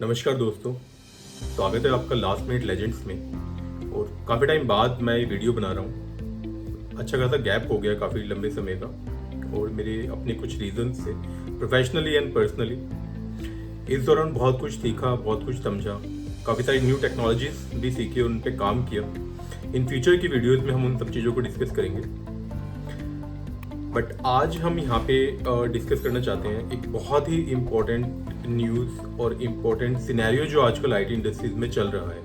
नमस्कार दोस्तों, स्वागत है आपका लास्ट मिनट लेजेंड्स में। और काफ़ी टाइम बाद मैं ये वीडियो बना रहा हूँ। अच्छा खासा गैप हो गया काफ़ी लंबे समय का, और मेरे अपने कुछ रीजन से प्रोफेशनली एंड पर्सनली इस दौरान बहुत कुछ सीखा, बहुत कुछ समझा, काफ़ी सारी न्यू टेक्नोलॉजीज भी सीखी और उन पर काम किया। इन फ्यूचर की वीडियोज़ में हम उन सब चीज़ों को डिस्कस करेंगे, बट आज हम यहाँ पे डिस्कस करना चाहते हैं एक बहुत ही इम्पोर्टेंट न्यूज़ और इम्पोर्टेंट सिनेरियो जो आजकल आईटी इंडस्ट्रीज में चल रहा है।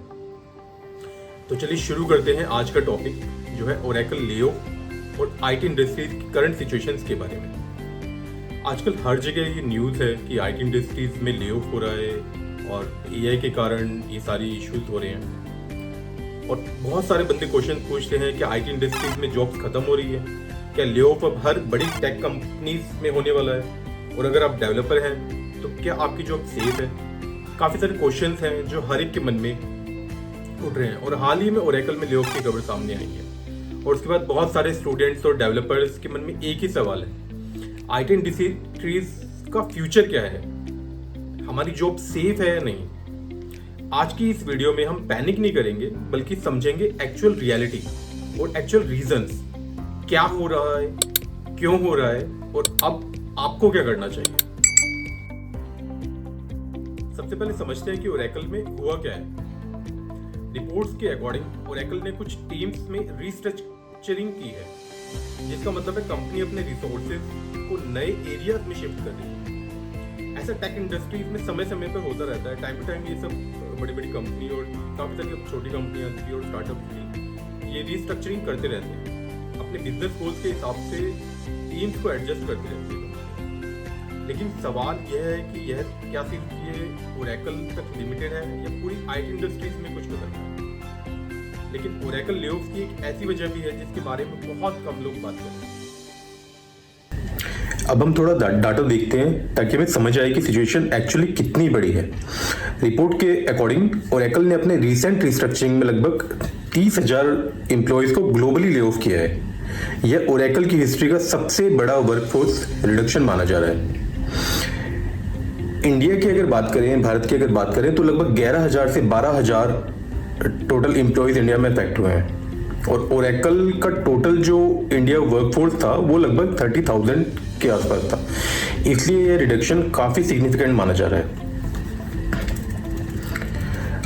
तो चलिए शुरू करते हैं आज का टॉपिक, जो है ओरेकल ले-ऑफ और आईटी इंडस्ट्रीज की करंट सिचुएशंस के बारे में। आजकल हर जगह ये न्यूज़ है कि आईटी इंडस्ट्रीज में ले-ऑफ हो रहा है और एआई के कारण ये सारी इश्यूज हो रहे हैं। और बहुत सारे बंदे क्वेश्चन पूछते हैं कि आईटी इंडस्ट्रीज में जॉब्स खत्म हो रही है, क्या ले-ऑफ अब हर बड़ी टेक कंपनीज में होने वाला है, और अगर आप डेवलपर हैं तो क्या आपकी जॉब सेफ है। काफ़ी सारे क्वेश्चंस हैं जो हर एक के मन में उठ रहे हैं, और हाल ही में ओरेकल में ले-ऑफ की खबर सामने आई है। और उसके बाद बहुत सारे स्टूडेंट्स और डेवलपर्स के मन में एक ही सवाल है, आईटी इंडस्ट्रीज का फ्यूचर क्या है, हमारी जॉब सेफ है या नहीं। आज की इस वीडियो में हम पैनिक नहीं करेंगे, बल्कि समझेंगे एक्चुअल रियलिटी और एक्चुअल रीजंस, क्या हो रहा है, क्यों हो रहा है, और अब आपको क्या करना चाहिए। सबसे पहले समझते हैं कि ओरेकल में हुआ क्या है। रिपोर्ट्स के अकॉर्डिंग ओरेकल ने कुछ टीम्स में रीस्ट्रक्चरिंग की है, जिसका मतलब है कंपनी अपने रिसोर्सेज को नए एरियाज में शिफ्ट कर रही है। ऐसा टेक इंडस्ट्रीज में समय समय पर होता रहता है। टाइम टू टाइम ये सब बड़ी बड़ी कंपनी और काफी सारी छोटी कंपनियां और स्टार्टअप भी ये रीस्ट्रक्चरिंग करते रहते हैं, अपने बिजनेस गोल्स के हिसाब से टीम्स को एडजस्ट करते रहते हैं। लेकिन सवाल यह है कि यह क्या सिर्फ ये ओरेकल तक लिमिटेड है या पूरी आईटी इंडस्ट्रीज में कुछ बदल रहा है। लेकिन ओरेकल ले-ऑफ की एक ऐसी वजह भी है जिसके बारे में बहुत कम लोग बात कर रहे हैं। अब हम थोड़ा डाटा देखते हैं ताकि हमें समझ आए कि सिचुएशन एक्चुअली कितनी बड़ी है। रिपोर्ट के अकॉर्डिंग ओरेकल ने अपने रिसेंट रिस्ट्रक्चरिंग में लगभग 30,000 एम्प्लॉयज को ग्लोबली ले-ऑफ किया है। यह ओरेकल की हिस्ट्री का सबसे बड़ा वर्कफोर्स रिडक्शन माना जा रहा है। इंडिया की अगर बात करें, भारत की अगर बात करें, तो लगभग 11,000 से 12,000 टोटल एम्प्लॉयज इंडिया में इफेक्ट हुए हैं, और ओरेकल का टोटल जो इंडिया वर्कफोर्स था वो लगभग 30,000 के आसपास था। इसलिए यह रिडक्शन काफी सिग्निफिकेंट माना जा रहा है।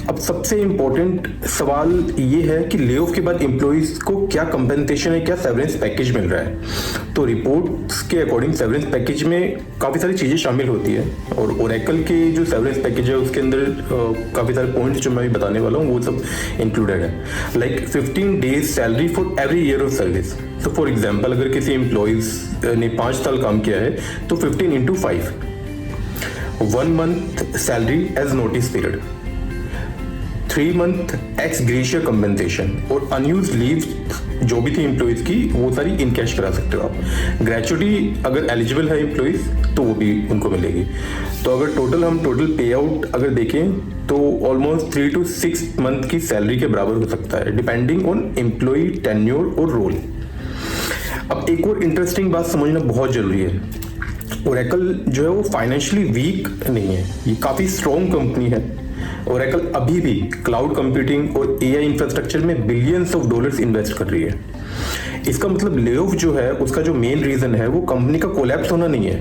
अब सबसे इंपॉर्टेंट सवाल ये है कि ले-ऑफ के बाद एम्प्लॉइज को क्या कंपेंसेशन है, क्या सेवरेंस पैकेज मिल रहा है। तो रिपोर्ट्स के अकॉर्डिंग सेवरेंस पैकेज में काफ़ी सारी चीज़ें शामिल होती है, और ओरेकल के जो सेवरेंस पैकेज है उसके अंदर काफ़ी सारे पॉइंट्स जो मैं बताने वाला हूँ वो सब इंक्लूडेड है। Like 15 days salary for every year of service. तो फॉर एग्जाम्पल, अगर किसी एम्प्लॉइज ने 5 साल काम किया है तो 15 into 5, 1 month salary as notice period, 3 month ex gratia compensation, और अनयूज लीव जो भी थी एम्प्लॉइज की वो सारी इन कैश करा सकते हो आप। ग्रेचुटी अगर एलिजिबल है एम्प्लॉइज तो वो भी उनको मिलेगी। तो अगर हम टोटल पे आउट अगर देखें तो ऑलमोस्ट 3 to 6 month की सैलरी के बराबर हो सकता है, डिपेंडिंग ऑन एम्प्लॉय टेन्योर और रोल। अब एक और इंटरेस्टिंग बात समझना बहुत जरूरी है, ओरेकल जो है वो फाइनेंशियली वीक नहीं है, ये काफ़ी स्ट्रॉन्ग कंपनी है। ओरेकल अभी भी क्लाउड कंप्यूटिंग और एआई इंफ्रास्ट्रक्चर में बिलियंस ऑफ डॉलर्स इन्वेस्ट कर रही है। इसका मतलब ले-ऑफ जो है उसका जो मेन रीजन है वो कंपनी का कोलैप्स होना नहीं है,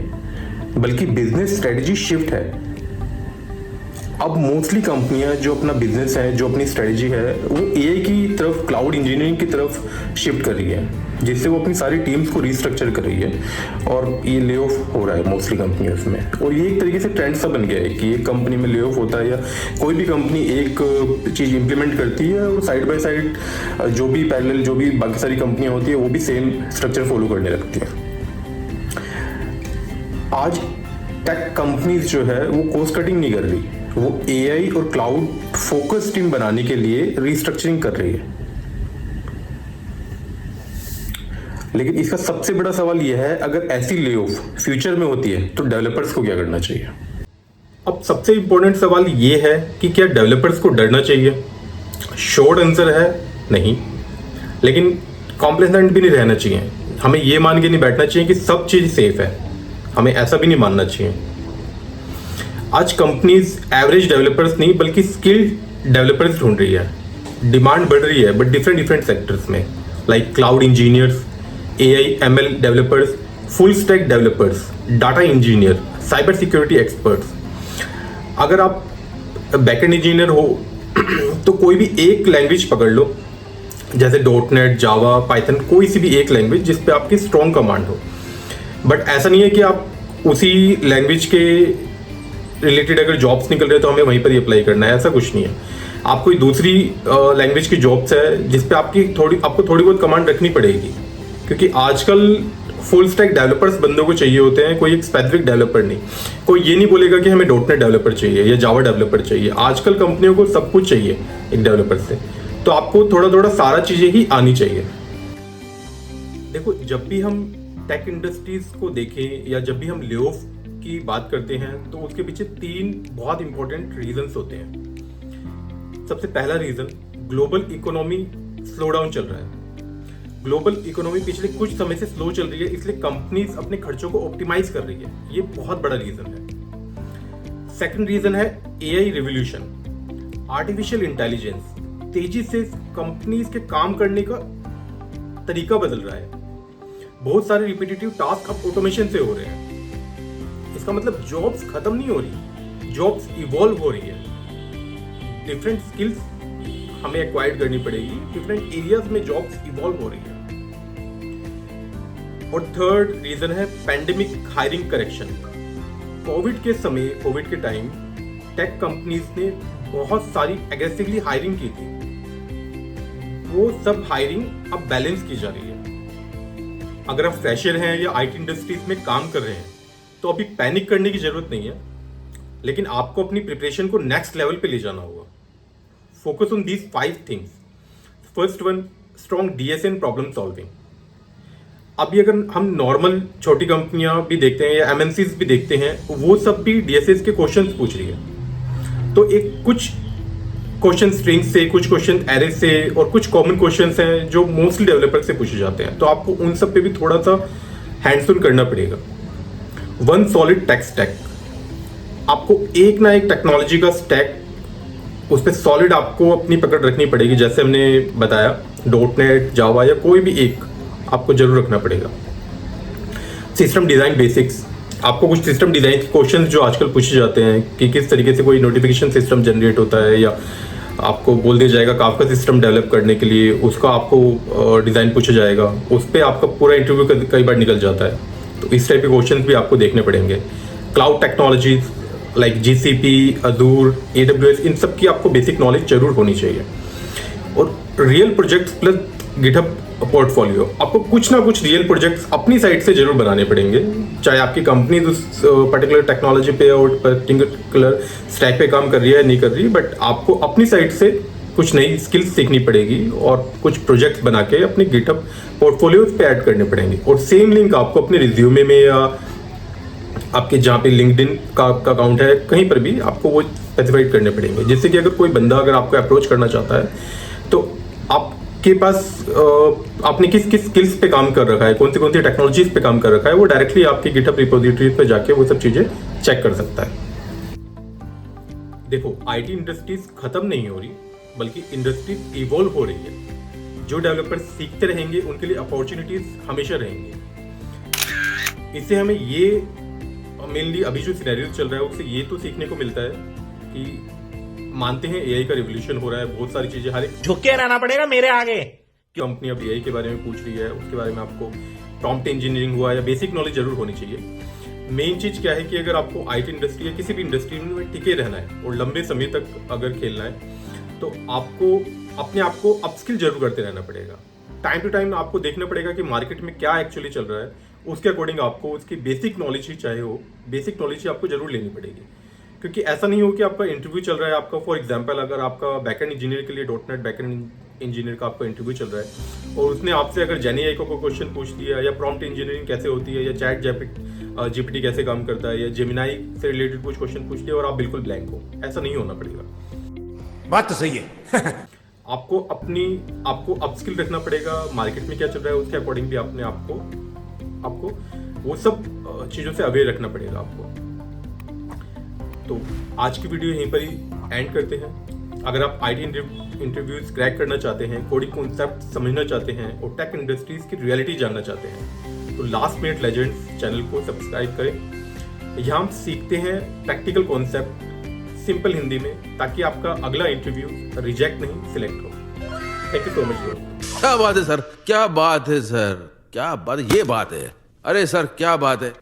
बल्कि बिजनेस स्ट्रेटजी शिफ्ट है। अब मोस्टली कंपनियां जो अपना बिजनेस है, जो अपनी स्ट्रेटजी है, वो एआई की तरफ, क्लाउड इंजीनियरिंग की तरफ शिफ्ट कर रही है, जिससे वो अपनी सारी टीम्स को रिस्ट्रक्चर कर रही है, और ये ले-ऑफ हो रहा है मोस्टली कंपनियों में। और ये एक तरीके से ट्रेंड सा बन गया है कि एक कंपनी में ले-ऑफ होता है, या कोई भी कंपनी एक चीज़ इंप्लीमेंट करती है और साइड बाय साइड जो भी पैरेलल जो भी बाकी सारी कंपनियां होती है वो भी सेम स्ट्रक्चर फॉलो करने लगती है। आज टेक कंपनीज जो है वो कॉस्ट कटिंग नहीं कर रही, वो एआई और क्लाउड फोकस टीम बनाने के लिए रिस्ट्रक्चरिंग कर रही है। लेकिन इसका सबसे बड़ा सवाल यह है, अगर ऐसी ले-ऑफ फ्यूचर में होती है तो डेवलपर्स को क्या करना चाहिए। अब सबसे इंपॉर्टेंट सवाल यह है कि क्या डेवलपर्स को डरना चाहिए। शॉर्ट आंसर है नहीं, लेकिन कॉम्प्लेसेंट भी नहीं रहना चाहिए। हमें ये मान के नहीं बैठना चाहिए कि सब चीज़ सेफ है, हमें ऐसा भी नहीं मानना चाहिए। आज कंपनीज एवरेज डेवलपर्स नहीं बल्कि स्किल्ड डेवलपर्स ढूंढ रही है। डिमांड बढ़ रही है बट डिफरेंट डिफरेंट सेक्टर्स में, like cloud engineers, AI/ML developers, full stack developers, data engineer, cyber security experts. अगर आप बैकएंड इंजीनियर हो तो कोई भी एक लैंग्वेज पकड़ लो, जैसे .NET, जावा, पाइथन, कोई सी भी एक लैंग्वेज जिस पे आपकी स्ट्रॉन्ग कमांड हो। बट ऐसा नहीं है कि आप उसी लैंग्वेज के रिलेटेड अगर जॉब्स निकल रहे हैं तो हमें वहीं पर ही अप्लाई करना है, ऐसा कुछ नहीं है। आप कोई दूसरी लैंग्वेज की जॉब्स है जिस पे आपको थोड़ी बहुत कमांड रखनी पड़ेगी, क्योंकि आजकल फुल स्टैक डेवलपर्स बंदों को चाहिए होते हैं, कोई एक स्पेसिफिक डेवलपर नहीं। कोई ये नहीं बोलेगा कि हमें .NET डेवलपर चाहिए या जावा डेवलपर चाहिए। आजकल कंपनियों को सब कुछ चाहिए एक डेवलपर से, तो आपको थोड़ा थोड़ा सारा चीजें ही आनी चाहिए। देखो, जब भी हम टेक इंडस्ट्रीज को देखें या जब भी हम ले ऑफ की बात करते हैं तो उसके पीछे 3 बहुत इंपॉर्टेंट रीजंस होते हैं। सबसे पहला reason, global economy slow down चल रहा है। ग्लोबल इकोनॉमी पिछले कुछ समय से स्लो चल रही है, इसलिए कंपनीज अपने खर्चों को ऑप्टिमाइज कर रही है। ये बहुत बड़ा रीजन है। सेकंड रीजन है AI रिवॉल्यूशन। आर्टिफिशियल इंटेलिजेंस तेजी से कंपनीज के काम करने का तरीका बदल रहा है। बहुत सारे रिपीटेटिव टास्क अब ऑटोमेशन से हो रहे हैं। इसका मतलब जॉब्स खत्म नहीं हो रही, जॉब्स इवॉल्व हो रही है। डिफरेंट स्किल्स हमें एक्वायर्ड करनी पड़ेगी, डिफरेंट एरियाज में जॉब्स इवॉल्व हो रही है। और थर्ड रीजन है पैंडेमिक हायरिंग करेक्शन। कोविड के टाइम टेक कंपनीज ने बहुत सारी एग्रेसिवली हायरिंग की थी। वो सब हायरिंग अब बैलेंस की जा रही है। अगर आप फ्रेशर हैं या IT इंडस्ट्रीज में काम कर रहे हैं तो अभी पैनिक करने की जरूरत नहीं है, लेकिन आपको अपनी प्रिपरेशन को नेक्स्ट लेवल पे ले जाना होगा। Focus on these 5 things. First one, strong DSN problem solving. अभी अगर हम नॉर्मल छोटी कंपनियां भी देखते हैं या MNCs भी देखते हैं, वो सब भी DSS के क्वेश्चंस पूछ रही है। तो एक कुछ क्वेश्चन स्ट्रिंग से, कुछ क्वेश्चन एरे से और कुछ कॉमन क्वेश्चंस हैं जो मोस्टली डेवलपर से पूछे जाते हैं, तो आपको उन सब पे भी थोड़ा सा हैंड्स ऑन करना पड़ेगा। One solid tech stack. आपको एक ना एक टेक्नोलॉजी का स्टैक, उस पर सॉलिड आपको अपनी पकड़ रखनी पड़ेगी। जैसे हमने बताया, .NET, जावा या कोई भी एक आपको जरूर रखना पड़ेगा। System design basics. आपको कुछ सिस्टम डिजाइन के क्वेश्चन जो आजकल पूछे जाते हैं कि किस तरीके से कोई नोटिफिकेशन सिस्टम जनरेट होता है, या आपको बोल दिया जाएगा काफका सिस्टम डेवलप करने के लिए, उसका आपको डिजाइन पूछा जाएगा। उस पर आपका पूरा इंटरव्यू कई बार निकल जाता है, तो इस टाइप के क्वेश्चन भी आपको देखने पड़ेंगे। Cloud technologies like GCP, Azure, AWS, इन सब की आपको बेसिक नॉलेज जरूर होनी चाहिए। और real projects plus GitHub portfolio. आपको कुछ ना कुछ रियल प्रोजेक्ट्स अपनी साइड से जरूर बनाने पड़ेंगे, चाहे आपकी कंपनी उस पर्टिकुलर टेक्नोलॉजी पे और पर्टिकुलर स्टैक पे काम कर रही है या नहीं कर रही, बट आपको अपनी साइड से कुछ नई स्किल्स सीखनी पड़ेगी और कुछ प्रोजेक्ट्स बना के अपने गिटहब पोर्टफोलियो पे ऐड करने पड़ेंगे। और सेम लिंक आपको अपने रिज्यूमे में या आपके जहाँ पे लिंक्डइन का अकाउंट है, कहीं पर भी आपको वो स्पेसिफाइड करने पड़ेंगे, जिससे कि अगर कोई बंदा अगर आपको अप्रोच करना चाहता है तो आपके पास आपने किस किस स्किल्स पे काम कर रखा है, कौन सी टेक्नोलॉजीज पे काम कर रखा है, वो डायरेक्टली आपकी गिटहब रिपोजिटरी पे जाके वो सब चीजें चेक कर सकता है। देखो, IT इंडस्ट्रीज खत्म नहीं हो रही, बल्कि इंडस्ट्रीज इवॉल्व हो रही है। जो डेवलपर्स सीखते रहेंगे उनके लिए अपॉर्चुनिटीज हमेशा रहेंगी। इससे हमें ये मेनली अभी जो सिनेरियो चल रहा है उससे ये तो सीखने को मिलता है कि मानते हैं AI का रिवॉल्यूशन हो रहा है, बहुत सारी चीजें हर एक झुक के रहना पड़ेगा मेरे आगे। कंपनी अब AI के बारे में पूछ रही है, उसके बारे में आपको प्रॉम्प्ट इंजीनियरिंग हुआ या बेसिक नॉलेज जरूर होनी चाहिए। मेन चीज क्या है कि अगर आपको IT इंडस्ट्री या किसी भी इंडस्ट्री में टिके रहना है और लंबे समय तक अगर खेलना है, तो आपको अपने आप को अपस्किल जरूर करते रहना पड़ेगा। टाइम टू टाइम आपको देखना पड़ेगा कि मार्केट में क्या एक्चुअली चल रहा है, उसके अकॉर्डिंग आपको उसकी बेसिक नॉलेज ही चाहे हो, बेसिक नॉलेज ही आपको जरूर लेनी पड़ेगी। क्योंकि ऐसा नहीं हो कि आपका इंटरव्यू चल रहा है, आपका फॉर एग्जांपल अगर आपका बैकएंड इंजीनियर के लिए .NET बैकएंड इंजीनियर का आपका इंटरव्यू चल रहा है और उसने आपसे अगर जेनी को कोई क्वेश्चन पूछ लिया, या प्रॉम्प्ट इंजीनियरिंग कैसे होती है, या चैट GPT कैसे काम करता है, या जेमिनाई से रिलेटेड कुछ क्वेश्चन पूछ लिया और आप बिल्कुल ब्लैंक हो, ऐसा नहीं होना पड़ेगा। बात तो सही है। आपको अपस्किल रखना पड़ेगा, मार्केट में क्या चल रहा है उसके अकॉर्डिंग भी अपने आपको वो सब चीजों से अवेयर रखना पड़ेगा आपको। तो आज की वीडियो यहीं पर ही एंड करते हैं। अगर आप आईटी इंटरव्यूज क्रैक करना चाहते हैं, कोडिंग कॉन्सेप्ट समझना चाहते हैं और टेक इंडस्ट्रीज की रियलिटी जानना चाहते हैं तो लास्ट मिनट लेजेंड्स चैनल को सब्सक्राइब करें। यहाँ हम सीखते हैं प्रैक्टिकल कॉन्सेप्ट सिंपल हिंदी में, ताकि आपका अगला इंटरव्यू रिजेक्ट नहीं सिलेक्ट हो। Thank you so much. क्या बात है सर, क्या बात है सर, क्या बात, ये बात है। अरे सर क्या बात है।